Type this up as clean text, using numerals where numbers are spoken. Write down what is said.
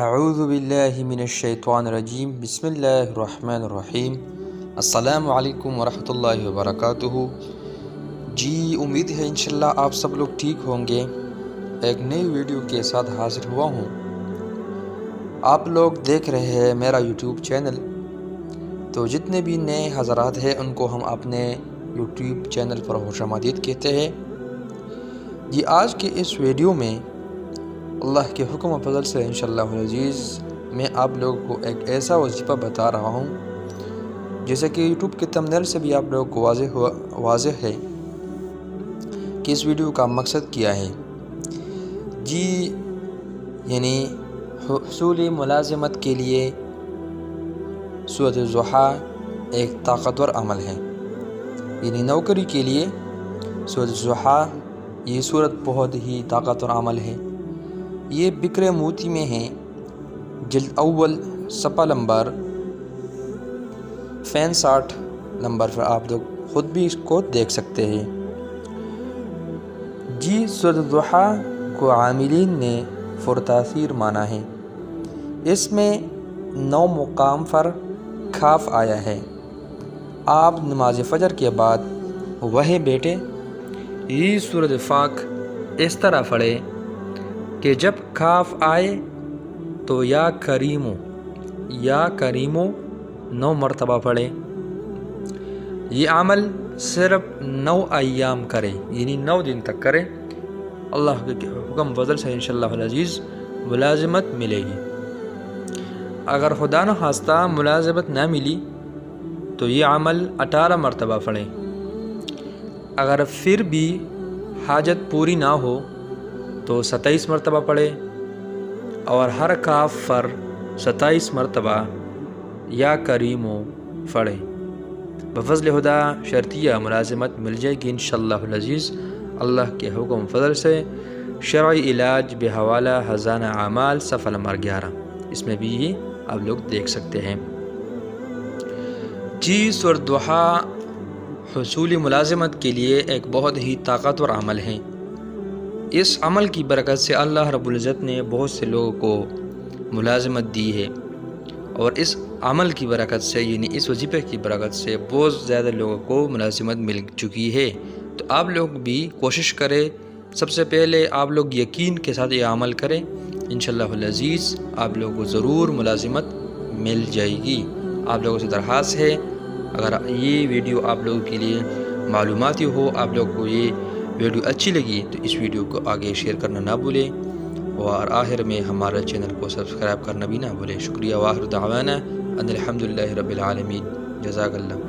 اعوذ باللہ من الشیطان الرجیم بسم اللہ الرحمن الرحیم السلام علیکم ورحمۃ اللہ وبرکاتہ۔ جی امید ہے انشاءاللہ آپ سب لوگ ٹھیک ہوں گے۔ ایک نئی ویڈیو کے ساتھ حاضر ہوا ہوں۔ آپ لوگ دیکھ رہے ہیں میرا یوٹیوب چینل، تو جتنے بھی نئے حضرات ہیں ان کو ہم اپنے یوٹیوب چینل پر خوش آمدید کہتے ہیں۔ جی آج کے اس ویڈیو میں اللہ کے حکم و فضل سے انشاءاللہ العزیز میں آپ لوگوں کو ایک ایسا وظیفہ بتا رہا ہوں جیسے کہ یوٹیوب کے تمبنیل سے بھی آپ لوگوں کو واضح ہے کہ اس ویڈیو کا مقصد کیا ہے۔ جی یعنی حصول ملازمت کے لیے سورۃ الضحیٰ ایک طاقتور عمل ہے، یعنی نوکری کے لیے سورۃ الضحیٰ یہ صورت بہت ہی طاقتور عمل ہے۔ یہ بکر موتی میں ہے، جلد اول صفحہ نمبر 65 نمبر پر آپ لوگ خود بھی اس کو دیکھ سکتے ہیں۔ جی سورۃ الضحیٰ کو عاملین نے پرتاثیر مانا ہے۔ اس میں 9 مقام پر کاف آیا ہے۔ آپ نماز فجر کے بعد وہیں بیٹھے یہ سورۃ پاک اس طرح پڑھے کہ جب کاف آئے تو یا کریمو 9 مرتبہ پڑھے۔ یہ عمل صرف 9 ایام کرے، یعنی 9 دن تک کرے، اللہ کے حکم فضل سے انشاءاللہ العزیز ملازمت ملے گی۔ اگر خدا نخواستہ ملازمت نہ ملی تو یہ عمل 18 مرتبہ پڑھے۔ اگر پھر بھی حاجت پوری نہ ہو تو 27 مرتبہ پڑھے، اور ہر کاف پر 27 مرتبہ یا کریمو پڑھے۔ بفضل خدا شرطیہ ملازمت مل جائے گی انشاءاللہ العزیز اللہ کے حکم فضل سے۔ شرعی علاج بحوالہ خزانہ اعمال صفحہ نمبر 11، اس میں بھی یہ آپ لوگ دیکھ سکتے ہیں۔ جی سورۃ الضحیٰ حصول ملازمت کے لیے ایک بہت ہی طاقتور عمل ہے۔ اس عمل کی برکت سے اللہ رب العزت نے بہت سے لوگوں کو ملازمت دی ہے، اور اس عمل کی برکت سے یعنی اس وظیفے کی برکت سے بہت زیادہ لوگوں کو ملازمت مل چکی ہے۔ تو آپ لوگ بھی کوشش کریں، سب سے پہلے آپ لوگ یقین کے ساتھ یہ عمل کریں، انشاءاللہ العزیز آپ لوگوں کو ضرور ملازمت مل جائے گی۔ آپ لوگوں سے درخواست ہے اگر یہ ویڈیو آپ لوگوں کے لیے معلوماتی ہو، آپ لوگوں کو یہ ویڈیو اچھی لگی تو اس ویڈیو کو آگے شیئر کرنا نہ بھولیں، اور آخر میں ہمارے چینل کو سبسکرائب کرنا بھی نہ بھولیں۔ شکریہ، وآخر دعوانا ان الحمدللہ رب العالمین۔ جزاک اللہ۔